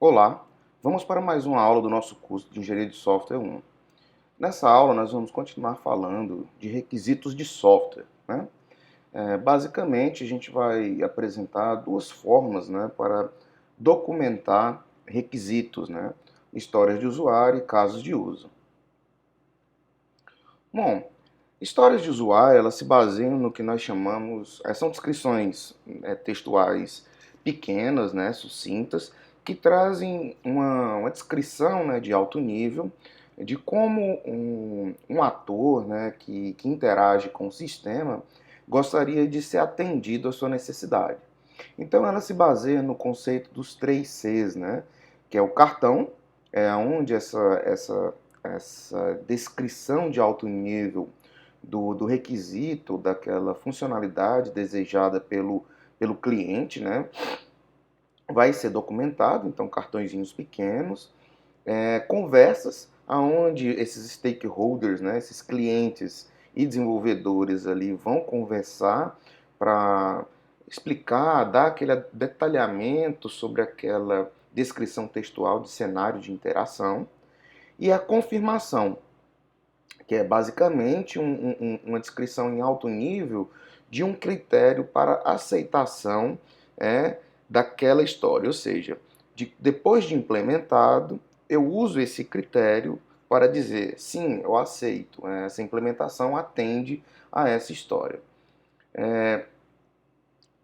Olá, vamos para mais uma aula do nosso curso de Engenharia de Software 1. Nessa aula nós vamos continuar falando de requisitos de software, né? Basicamente a gente vai apresentar duas formas, né, para documentar requisitos, né? Histórias de usuário e casos de uso. Bom, histórias de usuário elas se baseiam no que nós chamamos, são descrições textuais pequenas, né, sucintas, que trazem uma descrição, né, de alto nível de como um ator, né, que interage com o sistema gostaria de ser atendido à sua necessidade. Então ela se baseia no conceito dos três Cs, né, que é o cartão, onde essa descrição de alto nível do requisito, daquela funcionalidade desejada pelo cliente, né, vai ser documentado, então cartõezinhos pequenos, conversas aonde esses stakeholders, né, esses clientes e desenvolvedores ali vão conversar para explicar, dar aquele detalhamento sobre aquela descrição textual de cenário de interação, e a confirmação, que é basicamente uma descrição em alto nível de um critério para aceitação daquela história. Ou seja, depois de implementado, eu uso esse critério para dizer, sim, eu aceito, essa implementação atende a essa história.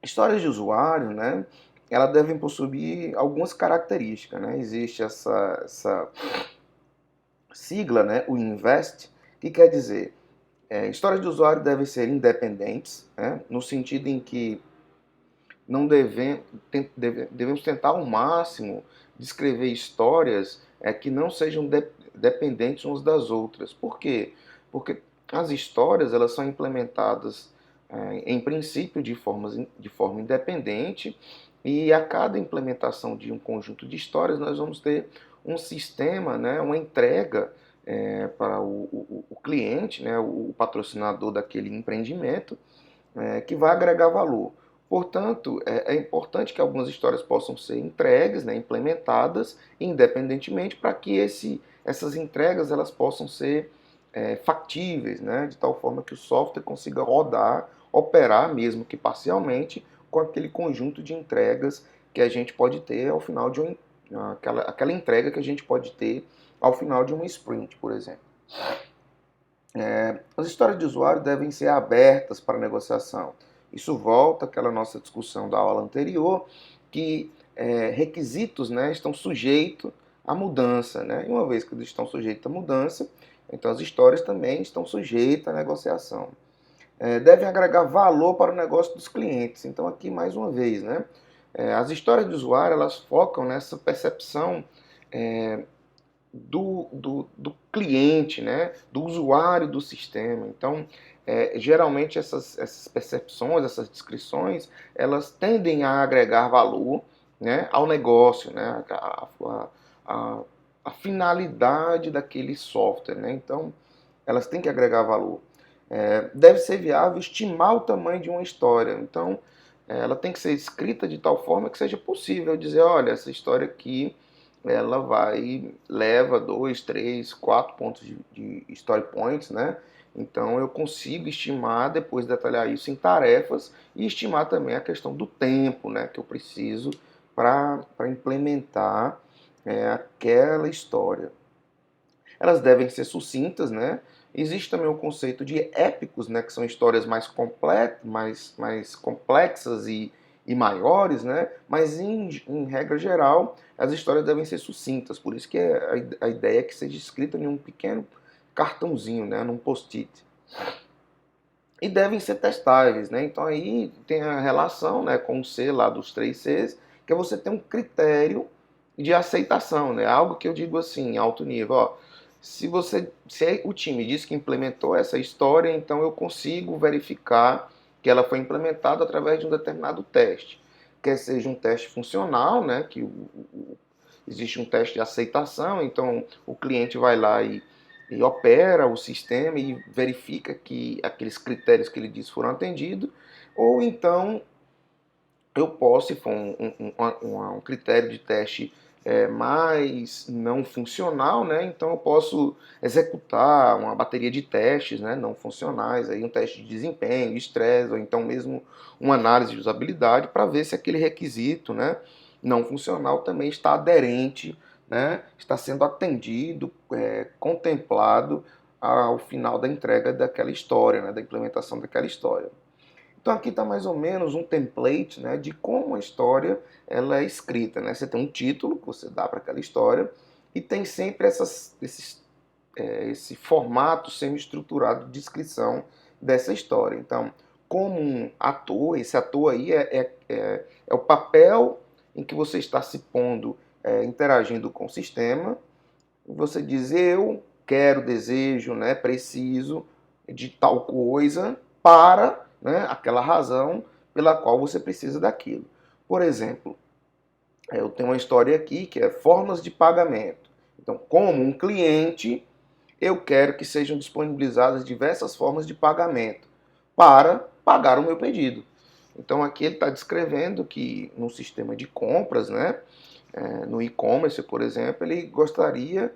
Histórias de usuário, né, elas devem possuir algumas características. Né? Existe essa sigla, né, o INVEST, que quer dizer histórias de usuário devem ser independentes, né, no sentido em que não devemos tentar ao máximo descrever histórias que não sejam dependentes umas das outras. Por quê? Porque as histórias elas são implementadas em princípio de forma independente, e a cada implementação de um conjunto de histórias nós vamos ter um sistema, né, uma entrega para o cliente, né, o patrocinador daquele empreendimento, que vai agregar valor. Portanto, é importante que algumas histórias possam ser entregues, né, implementadas independentemente, para que essas entregas elas possam ser factíveis, né, de tal forma que o software consiga rodar, operar, mesmo que parcialmente, com aquele conjunto de entregas que a gente pode ter ao final de aquela entrega que a gente pode ter ao final de uma sprint, por exemplo. As histórias de usuário devem ser abertas para negociação. Isso volta àquela nossa discussão da aula anterior, que requisitos, né, estão sujeitos à mudança. Né? E uma vez que eles estão sujeitos à mudança, então as histórias também estão sujeitas à negociação. Devem agregar valor para o negócio dos clientes. Então aqui, mais uma vez, né, as histórias de usuário elas focam nessa percepção do cliente, né, do usuário do sistema. Então, geralmente essas percepções, essas descrições, elas tendem a agregar valor, né, ao negócio, né, a finalidade daquele software. Né? Então, elas têm que agregar valor. Deve ser viável estimar o tamanho de uma história. Então, ela tem que ser escrita de tal forma que seja possível dizer, olha, essa história aqui ela leva 2, 3, 4 pontos de story points, né? Então eu consigo estimar, depois detalhar isso em tarefas, e estimar também a questão do tempo, né, que eu preciso para implementar aquela história. Elas devem ser sucintas, né? Existe também o conceito de épicos, né, que são histórias mais complexas e maiores, né? Mas em regra geral, as histórias devem ser sucintas. Por isso que a ideia é que seja escrita em um pequeno cartãozinho, né, num post-it. E devem ser testáveis, né? Então aí tem a relação, né, com o C lá dos três Cs, que é você ter um critério de aceitação, né? Algo que eu digo assim, alto nível, ó, se o time diz que implementou essa história, então eu consigo verificar que ela foi implementada através de um determinado teste. Quer seja um teste funcional, né, existe um teste de aceitação, então o cliente vai lá e opera o sistema e verifica que aqueles critérios que ele disse foram atendidos, ou então eu posso, se for um critério de teste mais não funcional, né? Então eu posso executar uma bateria de testes, né, não funcionais, aí um teste de desempenho, estresse, ou então mesmo uma análise de usabilidade para ver se aquele requisito, né, não funcional também está aderente, né, está sendo atendido, contemplado ao final da entrega daquela história, né, da implementação daquela história. Então aqui está mais ou menos um template, né, de como a história ela é escrita, né? Você tem um título que você dá para aquela história e tem sempre esse formato semi-estruturado de descrição dessa história. Então, como um ator, esse ator aí é o papel em que você está se pondo, interagindo com o sistema. Você diz, eu quero, desejo, né, preciso de tal coisa para, né, aquela razão pela qual você precisa daquilo. Por exemplo, eu tenho uma história aqui que é formas de pagamento. Então, como um cliente, eu quero que sejam disponibilizadas diversas formas de pagamento para pagar o meu pedido. Então, aqui ele está descrevendo que no sistema de compras, né, no e-commerce, por exemplo, ele gostaria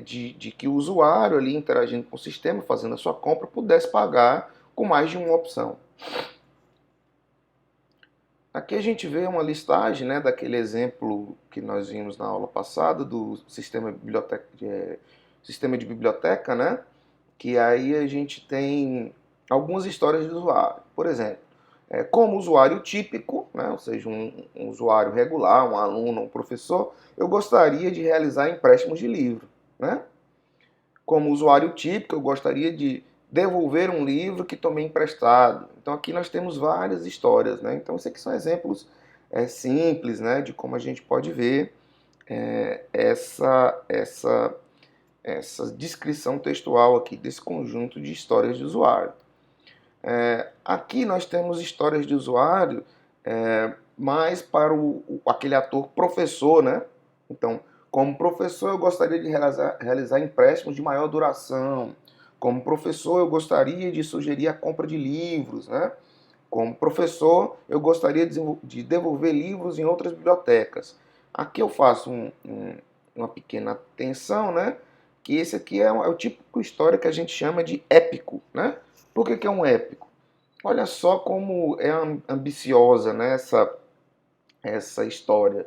de que o usuário ali interagindo com o sistema, fazendo a sua compra, pudesse pagar com mais de uma opção. Aqui a gente vê uma listagem, né, daquele exemplo que nós vimos na aula passada do sistema de biblioteca, né, que aí a gente tem algumas histórias de usuário. Por exemplo, como usuário típico, né, ou seja, um usuário regular, um aluno, um professor, eu gostaria de realizar empréstimos de livro. Né? Como usuário típico, eu gostaria de devolver um livro que tomei emprestado. Então aqui nós temos várias histórias. Né? Então esses aqui são exemplos simples, né, de como a gente pode ver essa descrição textual aqui desse conjunto de histórias de usuário. Aqui nós temos histórias de usuário mais para aquele ator professor, né? Então, como professor, eu gostaria de realizar empréstimos de maior duração. Como professor, eu gostaria de sugerir a compra de livros, né? Como professor, eu gostaria de devolver livros em outras bibliotecas. Aqui eu faço uma pequena atenção, né? Que esse aqui é o típico história que a gente chama de épico, né? Por que é um épico? Olha só como é ambiciosa, né, essa história.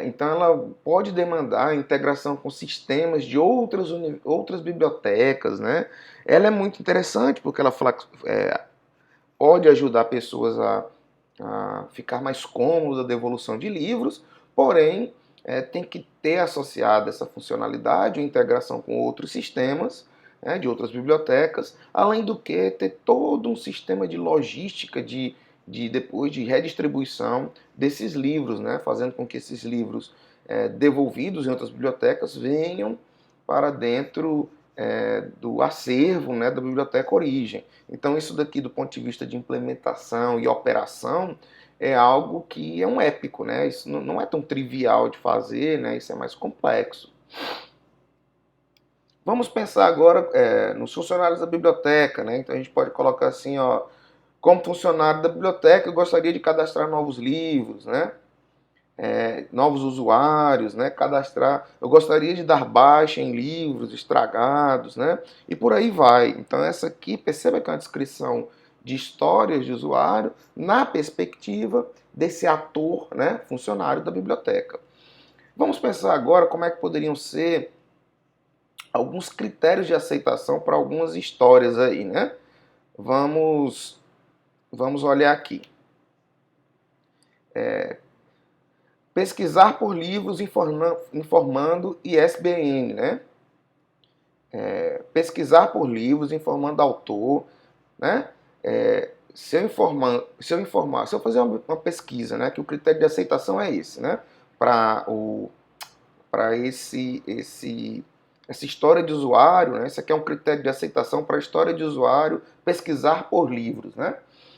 Então ela pode demandar a integração com sistemas de outras bibliotecas. Né? Ela é muito interessante porque ela pode ajudar pessoas a ficar mais cômoda a devolução de livros, porém tem que ter associada essa funcionalidade, ou integração com outros sistemas, né, de outras bibliotecas, além do que ter todo um sistema de logística depois de redistribuição desses livros, né, fazendo com que esses livros devolvidos em outras bibliotecas venham para dentro do acervo, né, da biblioteca origem. Então isso daqui do ponto de vista de implementação e operação é algo que é um épico, né? Isso não é tão trivial de fazer, né? Isso é mais complexo. Vamos pensar agora nos funcionários da biblioteca, né? Então a gente pode colocar assim, ó, como funcionário da biblioteca eu gostaria de cadastrar novos livros, né? Novos usuários, né? Cadastrar. Eu gostaria de dar baixa em livros estragados, né? E por aí vai. Então essa aqui, perceba que é uma descrição de histórias de usuário na perspectiva desse ator, né? Funcionário da biblioteca. Vamos pensar agora como é que poderiam ser alguns critérios de aceitação para algumas histórias aí, né? Vamos olhar aqui. Pesquisar por livros informando ISBN, né? Pesquisar por livros informando autor, né? Se eu fazer uma pesquisa, né? Que o critério de aceitação é esse, né? Para essa história de usuário, né? Esse aqui é um critério de aceitação para a história de usuário, pesquisar por livros, né?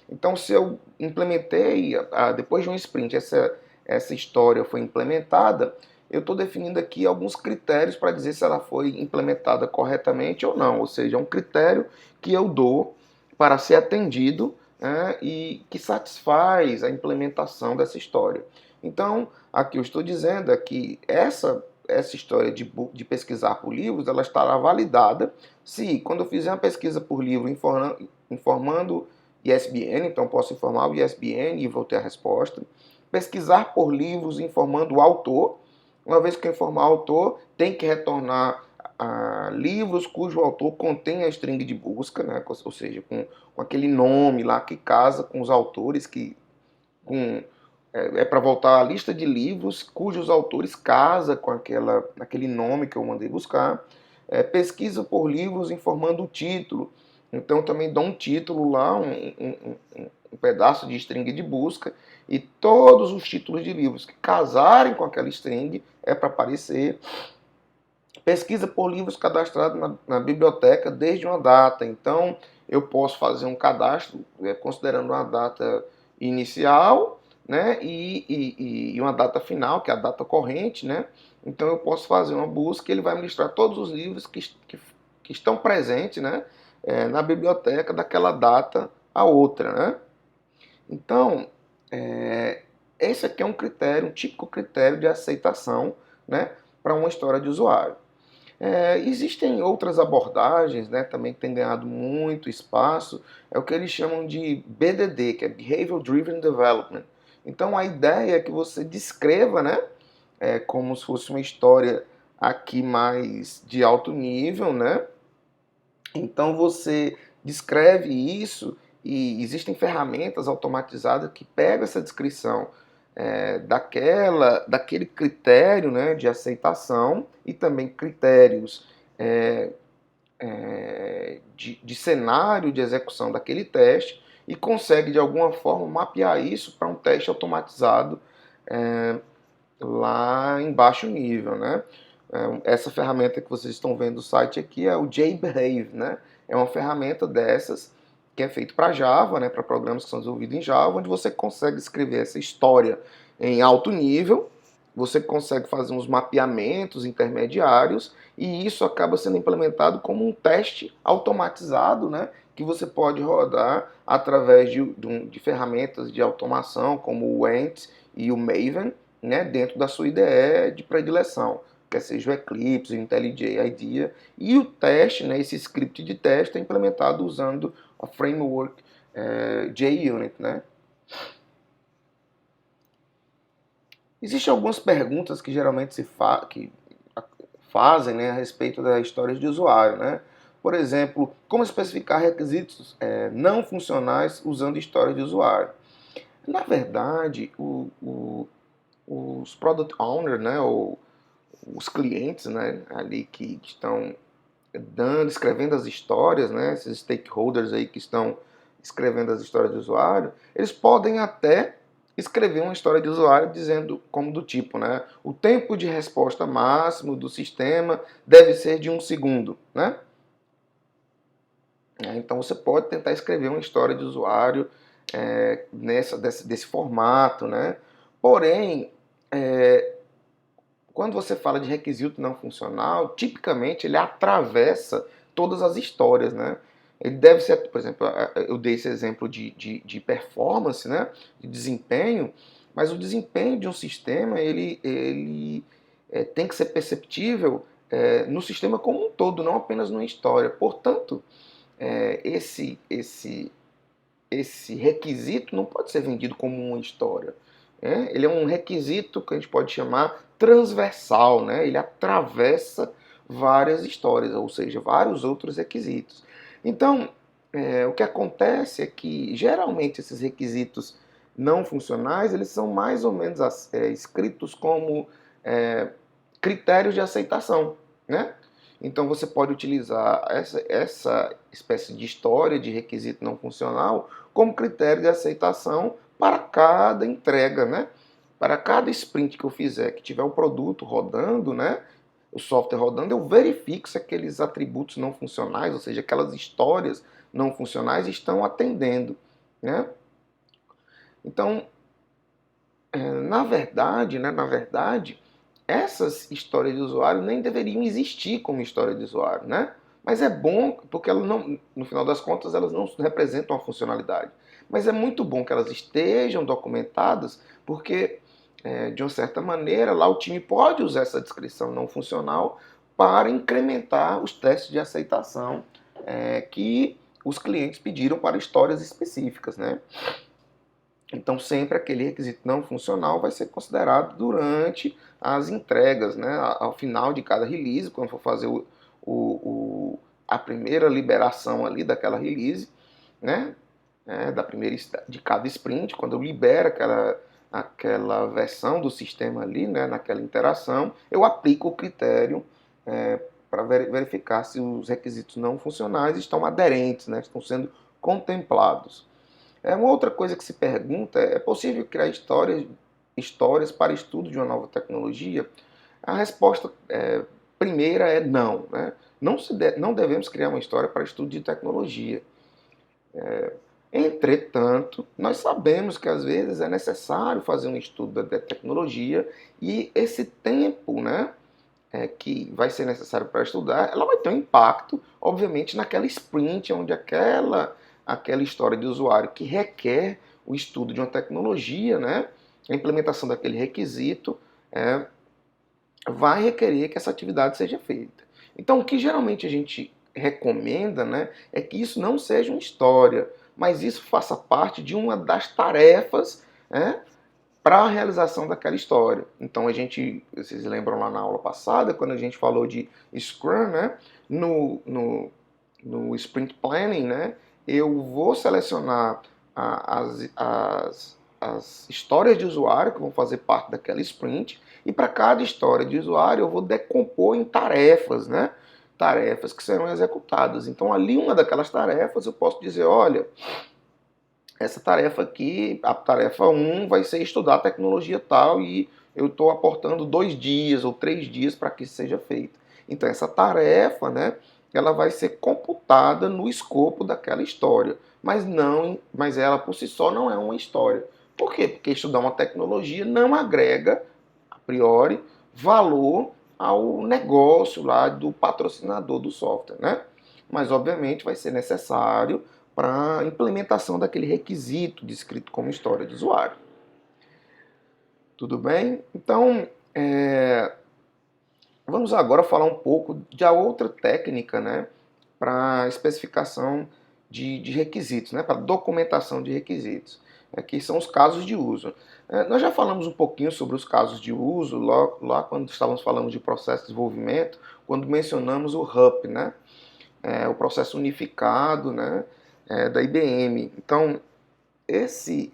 Então, se eu implementei, depois de um sprint, essa história foi implementada, eu estou definindo aqui alguns critérios para dizer se ela foi implementada corretamente ou não. Ou seja, é um critério que eu dou para ser atendido, né, e que satisfaz a implementação dessa história. Então, aqui eu estou dizendo é que essa história de pesquisar por livros, ela estará validada se, quando eu fizer uma pesquisa por livro informando ISBN, então posso informar o ISBN e vou ter a resposta. Pesquisar por livros informando o autor. Uma vez que eu informar o autor, tem que retornar a livros cujo autor contém a string de busca, né? Ou seja, com aquele nome lá que casa com os autores, é para voltar à lista de livros cujos autores casa com aquele nome que eu mandei buscar. Pesquisa por livros informando o título. Então também dou um título lá, um pedaço de string de busca, e todos os títulos de livros que casarem com aquela string é para aparecer. Pesquisa por livros cadastrados na biblioteca desde uma data. Então eu posso fazer um cadastro considerando uma data inicial, né, e uma data final, que é a data corrente, né? Então eu posso fazer uma busca e ele vai me listar todos os livros que estão presentes, né, na biblioteca daquela data a outra, né? Então, esse aqui é um critério, um típico critério de aceitação, né, para uma história de usuário. Existem outras abordagens, né, também que têm ganhado muito espaço, é o que eles chamam de BDD, que é Behavior Driven Development. Então a ideia é que você descreva, né, como se fosse uma história aqui mais de alto nível, né? Então você descreve isso e existem ferramentas automatizadas que pegam essa descrição daquele critério, né, de aceitação e também critérios é, de cenário de execução daquele teste e consegue de alguma forma mapear isso para um teste automatizado lá em baixo nível, né? Essa ferramenta que vocês estão vendo no site aqui é o JBehave, né? É uma ferramenta dessas que é feita para Java, né? Para programas que são desenvolvidos em Java, onde você consegue escrever essa história em alto nível, você consegue fazer uns mapeamentos intermediários e isso acaba sendo implementado como um teste automatizado, né? Que você pode rodar através de ferramentas de automação como o Ant e o Maven, né, dentro da sua IDE de predileção, quer seja o Eclipse, o IntelliJ IDEA, e o teste, né, esse script de teste é implementado usando a framework JUnit, né. Existem algumas perguntas que geralmente que fazem, né, a respeito das histórias de usuário, né. Por exemplo, como especificar requisitos não funcionais usando história de usuário. Na verdade, os product owners, né, ou os clientes, né, ali que estão escrevendo as histórias, né, esses stakeholders aí que estão escrevendo as histórias de usuário, eles podem até escrever uma história de usuário dizendo como do tipo, né, o tempo de resposta máximo do sistema deve ser de 1 segundo, né? Então você pode tentar escrever uma história de usuário desse formato, né? Porém, quando você fala de requisito não funcional, tipicamente ele atravessa todas as histórias, né? Ele deve ser, por exemplo, eu dei esse exemplo de performance, né? De desempenho, mas o desempenho de um sistema, ele tem que ser perceptível no sistema como um todo, não apenas numa história. Portanto, esse requisito não pode ser vendido como uma história. Ele é um requisito que a gente pode chamar transversal, né? Ele atravessa várias histórias, ou seja, vários outros requisitos. Então, o que acontece é que geralmente esses requisitos não funcionais eles são mais ou menos escritos como critérios de aceitação, né? Então você pode utilizar essa espécie de história de requisito não funcional como critério de aceitação para cada entrega, né? Para cada sprint que eu fizer, que tiver o produto rodando, né? O software rodando, eu verifico se aqueles atributos não funcionais, ou seja, aquelas histórias não funcionais estão atendendo, né? Então, na verdade, essas histórias de usuário nem deveriam existir como história de usuário, né? Mas é bom porque elas não, no final das contas, elas não representam a funcionalidade. Mas é muito bom que elas estejam documentadas, porque de uma certa maneira, lá o time pode usar essa descrição não funcional para incrementar os testes de aceitação que os clientes pediram para histórias específicas, né? Então, sempre aquele requisito não funcional vai ser considerado durante as entregas, né? Ao final de cada release, quando for fazer a primeira liberação ali daquela release, né? Da primeira de cada sprint, quando eu libero aquela versão do sistema ali, né? Naquela interação, eu aplico o critério para verificar se os requisitos não funcionais estão aderentes, né? Estão sendo contemplados. Uma outra coisa que se pergunta é possível criar histórias para estudo de uma nova tecnologia? A resposta primeira é não. Né? Não devemos criar uma história para estudo de tecnologia. Entretanto, nós sabemos que às vezes é necessário fazer um estudo da tecnologia e esse tempo, né, que vai ser necessário para estudar, ela vai ter um impacto, obviamente, naquela sprint onde aquela história de usuário que requer o estudo de uma tecnologia, né, a implementação daquele requisito, vai requerer que essa atividade seja feita. Então, o que geralmente a gente recomenda, né, é que isso não seja uma história, mas isso faça parte de uma das tarefas, né, para a realização daquela história. Então, vocês lembram lá na aula passada, quando a gente falou de Scrum, né, no Sprint Planning, né, eu vou selecionar as histórias de usuário que vão fazer parte daquela sprint, e para cada história de usuário eu vou decompor em tarefas, né? Tarefas que serão executadas. Então, ali, uma daquelas tarefas, eu posso dizer, olha, essa tarefa aqui, a tarefa 1 vai ser estudar a tecnologia tal, e eu estou aportando 2 dias ou 3 dias para que isso seja feito. Então, essa tarefa, né, ela vai ser computada no escopo daquela história, mas ela por si só não é uma história. Por quê? Porque estudar uma tecnologia não agrega, a priori, valor ao negócio lá do patrocinador do software, né? Mas, obviamente, vai ser necessário para a implementação daquele requisito descrito como história de usuário. Tudo bem? Então, vamos agora falar um pouco de outra técnica, né, para especificação de requisitos, né, para documentação de requisitos, que são os casos de uso. Nós já falamos um pouquinho sobre os casos de uso lá quando estávamos falando de processo de desenvolvimento, quando mencionamos o RUP, né, o processo unificado, né, da IBM. Então, esse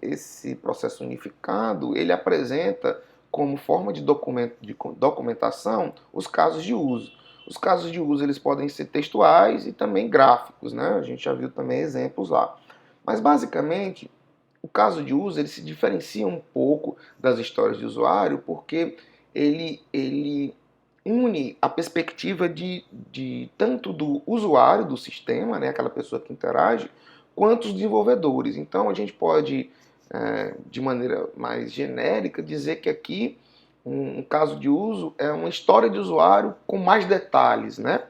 processo unificado, ele apresenta como forma de documentação os casos de uso. Os casos de uso eles podem ser textuais e também gráficos, né? A gente já viu também exemplos lá. Mas basicamente, o caso de uso ele se diferencia um pouco das histórias de usuário porque ele une a perspectiva de tanto do usuário do sistema, né, aquela pessoa que interage, quanto os desenvolvedores. Então a gente pode, de maneira mais genérica, dizer que aqui um caso de uso é uma história de usuário com mais detalhes, né?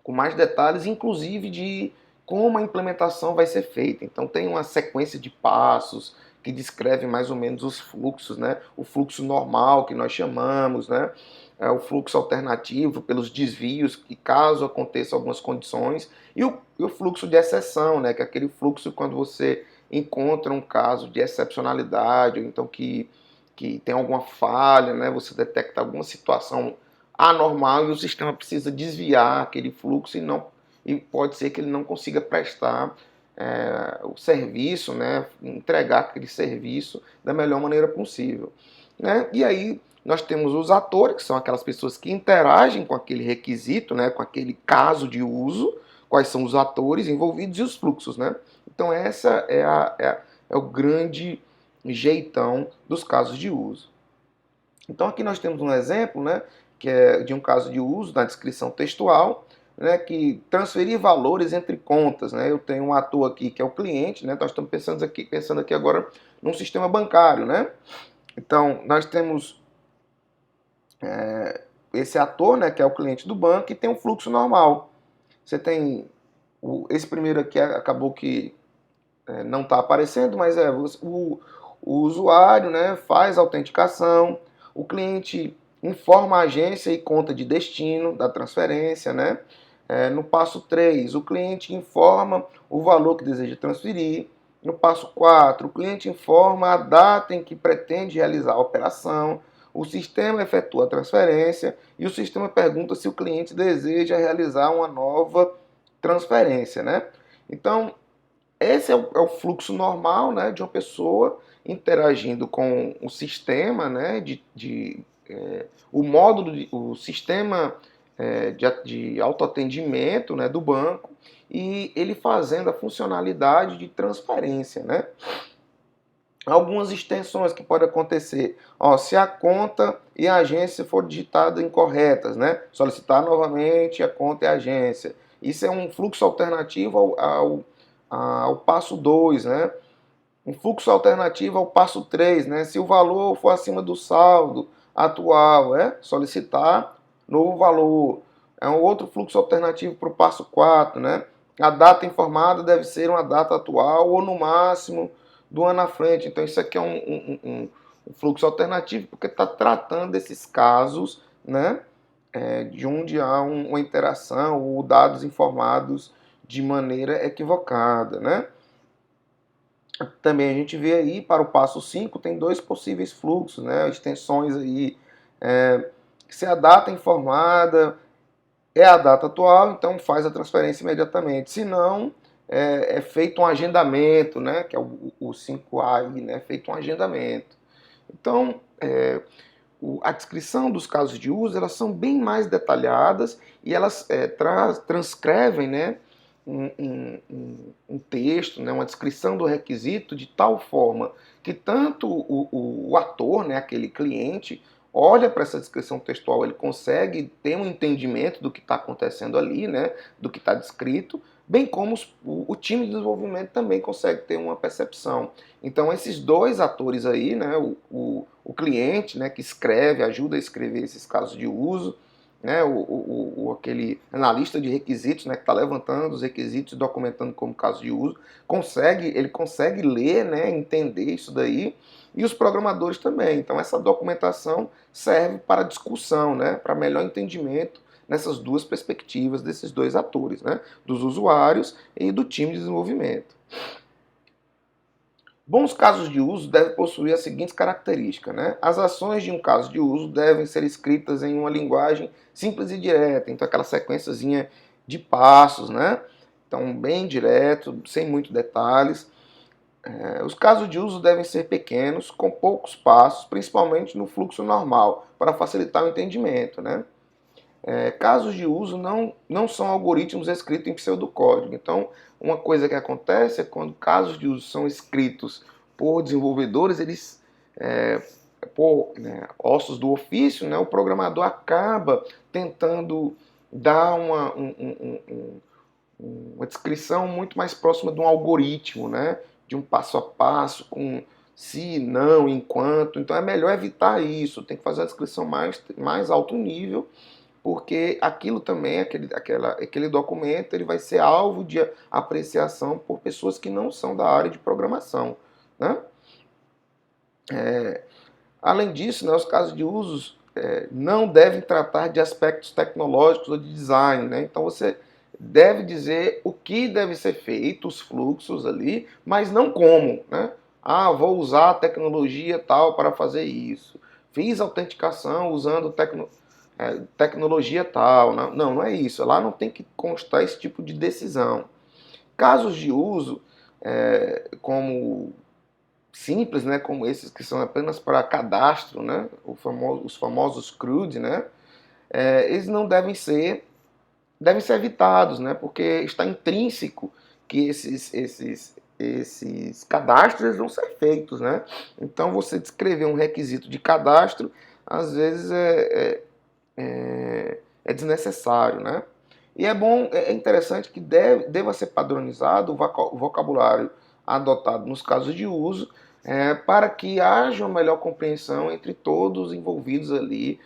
Com mais detalhes, inclusive de como a implementação vai ser feita. Então tem uma sequência de passos que descreve mais ou menos os fluxos, né? O fluxo normal que nós chamamos, né? O fluxo alternativo pelos desvios, que caso aconteçam algumas condições, e o fluxo de exceção, né, que é aquele fluxo quando você encontra um caso de excepcionalidade, ou então que tem alguma falha, né, você detecta alguma situação anormal e o sistema precisa desviar aquele fluxo e pode ser que ele não consiga prestar o serviço, né, entregar aquele serviço da melhor maneira possível. Né? E aí nós temos os atores, que são aquelas pessoas que interagem com aquele requisito, né, com aquele caso de uso, quais são os atores envolvidos e os fluxos. Né? Então essa é o grande jeitão dos casos de uso. Então aqui nós temos um exemplo, né, que é de um caso de uso na descrição textual, né, que transferir valores entre contas. Né? Eu tenho um ator aqui que é o cliente, né, nós estamos pensando aqui agora num sistema bancário. Né? Então nós temos esse ator, né, que é o cliente do banco, e tem um fluxo normal. Você tem esse primeiro aqui acabou que não está aparecendo, mas o usuário, né, faz a autenticação, o cliente informa a agência e conta de destino da transferência, né? No passo 3, o cliente informa o valor que deseja transferir. No passo 4, o cliente informa a data em que pretende realizar a operação. O sistema efetua a transferência e o sistema pergunta se o cliente deseja realizar uma nova transferência, né? Então, esse é o fluxo normal, né, de uma pessoa interagindo com o sistema, né, o módulo, o sistema de autoatendimento, né, do banco, e ele fazendo a funcionalidade de transferência, né? Algumas extensões que podem acontecer, se a conta e a agência for digitadas incorretas, né? Solicitar novamente a conta e a agência. Isso é um fluxo alternativo ao passo 2, né? Um fluxo alternativo ao passo 3, né? Se o valor for acima do saldo atual, solicitar novo valor. É um outro fluxo alternativo para o passo 4, né? A data informada deve ser uma data atual ou no máximo do ano à frente. Então isso aqui é um fluxo alternativo porque está tratando esses casos, né? De onde há uma interação ou dados informados de maneira equivocada, né? Também a gente vê aí, para o passo 5, tem dois possíveis fluxos, né? Extensões aí. Se a data informada é a data atual, então faz a transferência imediatamente. Se não, é feito um agendamento, né? Que é o 5A aí, né? Feito um agendamento. Então, a descrição dos casos de uso, elas são bem mais detalhadas e elas transcrevem, né? Um texto, né, uma descrição do requisito de tal forma que tanto o ator, né, aquele cliente, olha para essa descrição textual, ele consegue ter um entendimento do que está acontecendo ali, né, do que está descrito, bem como o time de desenvolvimento também consegue ter uma percepção. Então esses dois atores aí, né, o cliente, né, que escreve, ajuda a escrever esses casos de uso, né, aquele analista de requisitos, né, que está levantando os requisitos e documentando como caso de uso, ele consegue ler, né, entender isso daí, e os programadores também. Então essa documentação serve para discussão, né, para melhor entendimento nessas duas perspectivas desses dois atores, né, dos usuários e do time de desenvolvimento. Bons casos de uso devem possuir as seguintes características, né? As ações de um caso de uso devem ser escritas em uma linguagem simples e direta, então aquela sequenciazinha de passos, né? Então bem direto, sem muitos detalhes. Os casos de uso devem ser pequenos, com poucos passos, principalmente no fluxo normal, para facilitar o entendimento, né? Casos de uso não são algoritmos escritos em pseudocódigo. Então, uma coisa que acontece é quando casos de uso são escritos por desenvolvedores, eles, por ossos do ofício, né, o programador acaba tentando dar uma descrição muito mais próxima de um algoritmo, né, de um passo a passo, com se, não, enquanto. Então, é melhor evitar isso, tem que fazer a descrição mais alto nível, porque aquilo também, aquele documento, ele vai ser alvo de apreciação por pessoas que não são da área de programação, né? Além disso, né, os casos de usos não devem tratar de aspectos tecnológicos ou de design, né? Então você deve dizer o que deve ser feito, os fluxos ali, mas não como, né? Vou usar a tecnologia tal para fazer isso. Fiz autenticação usando tecnologia tal. Não é isso. Lá não tem que constar esse tipo de decisão. Casos de uso, como simples, né, como esses que são apenas para cadastro, né, os famosos CRUD, né, eles não devem ser evitados, né, porque está intrínseco que esses cadastros vão ser feitos, né. Então você descrever um requisito de cadastro, às vezes é desnecessário, né? E é interessante que deva ser padronizado o vocabulário adotado nos casos de uso, para que haja uma melhor compreensão entre todos os envolvidos ali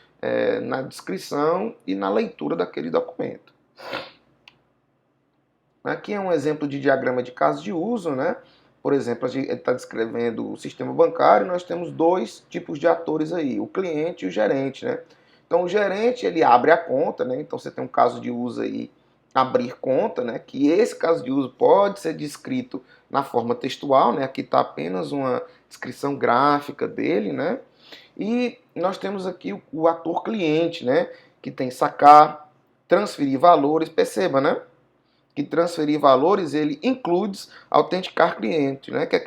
na descrição e na leitura daquele documento. Aqui é um exemplo de diagrama de caso de uso, né? Por exemplo, a gente está descrevendo o sistema bancário, nós temos dois tipos de atores aí, o cliente e o gerente, né? Então o gerente, ele abre a conta, né? Então você tem um caso de uso aí, abrir conta, né? Que esse caso de uso pode ser descrito na forma textual, né? Aqui está apenas uma descrição gráfica dele, né? E nós temos aqui o ator cliente, né? Que tem sacar, transferir valores, perceba, né? Que transferir valores ele include autenticar cliente, né? Que é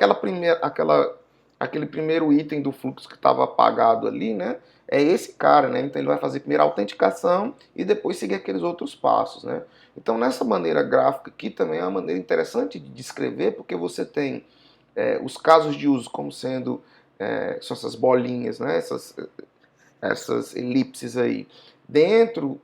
aquele primeiro item do fluxo que estava apagado ali, né? É esse cara, né? Então ele vai fazer primeiro a autenticação e depois seguir aqueles outros passos, né? Então nessa maneira gráfica aqui também é uma maneira interessante de descrever, porque você tem os casos de uso como sendo são essas bolinhas, né? Essas elipses aí dentro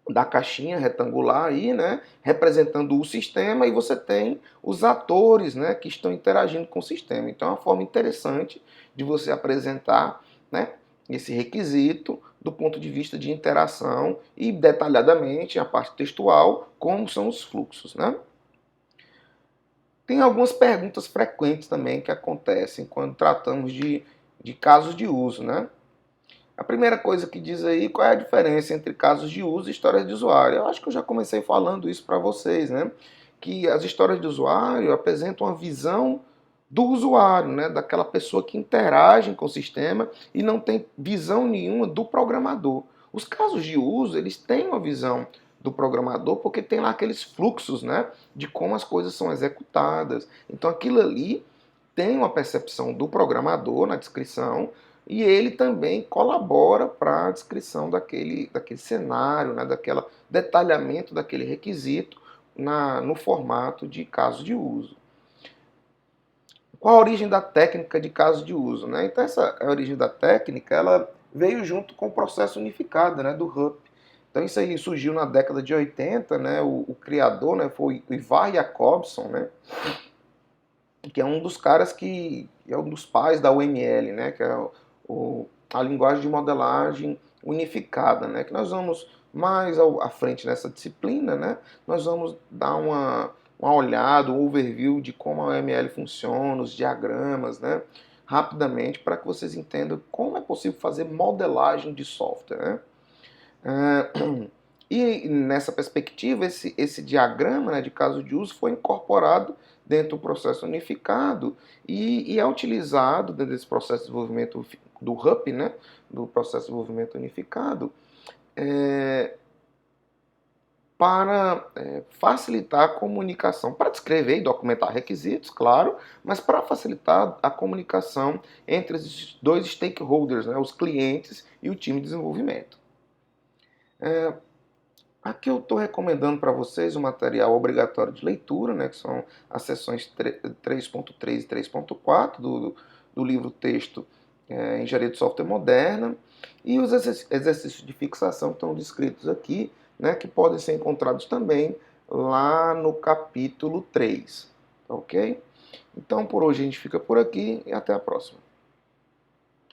da caixinha retangular aí, né, representando o sistema, e você tem os atores, né, que estão interagindo com o sistema. Então é uma forma interessante de você apresentar, né, esse requisito do ponto de vista de interação e detalhadamente a parte textual, como são os fluxos, né? Tem algumas perguntas frequentes também que acontecem quando tratamos de casos de uso, né? A primeira coisa que diz aí, qual é a diferença entre casos de uso e histórias de usuário? Eu acho que eu já comecei falando isso para vocês, né? Que as histórias de usuário apresentam uma visão do usuário, né? Daquela pessoa que interage com o sistema e não tem visão nenhuma do programador. Os casos de uso, eles têm uma visão do programador porque tem lá aqueles fluxos, né? De como as coisas são executadas. Então aquilo ali tem uma percepção do programador na descrição, e ele também colabora para a descrição daquele cenário, né, daquele detalhamento daquele requisito no formato de caso de uso. Qual a origem da técnica de caso de uso? Né? Então essa origem da técnica ela veio junto com o processo unificado, né, do RUP. Então isso aí surgiu na década de 80, né, o criador, né, foi o Ivar Jacobson, né, que é um dos caras que é um dos pais da UML, né, que é a linguagem de modelagem unificada, né, que nós vamos mais à frente nessa disciplina, né, nós vamos dar uma olhada, um overview de como a UML funciona, os diagramas, né, rapidamente, para que vocês entendam como é possível fazer modelagem de software, né. E nessa perspectiva, esse diagrama, né, de caso de uso foi incorporado dentro do processo unificado e é utilizado dentro desse processo de desenvolvimento do RUP, né, do processo de desenvolvimento unificado, para facilitar a comunicação, para descrever e documentar requisitos, claro, mas para facilitar a comunicação entre os dois stakeholders, né, os clientes e o time de desenvolvimento. Aqui eu estou recomendando para vocês o material obrigatório de leitura, né, que são as seções 3.3 e 3.4 do livro texto Engenharia de Software Moderna, e os exercícios de fixação estão descritos aqui, né, que podem ser encontrados também lá no capítulo 3, ok? Então por hoje a gente fica por aqui e até a próxima.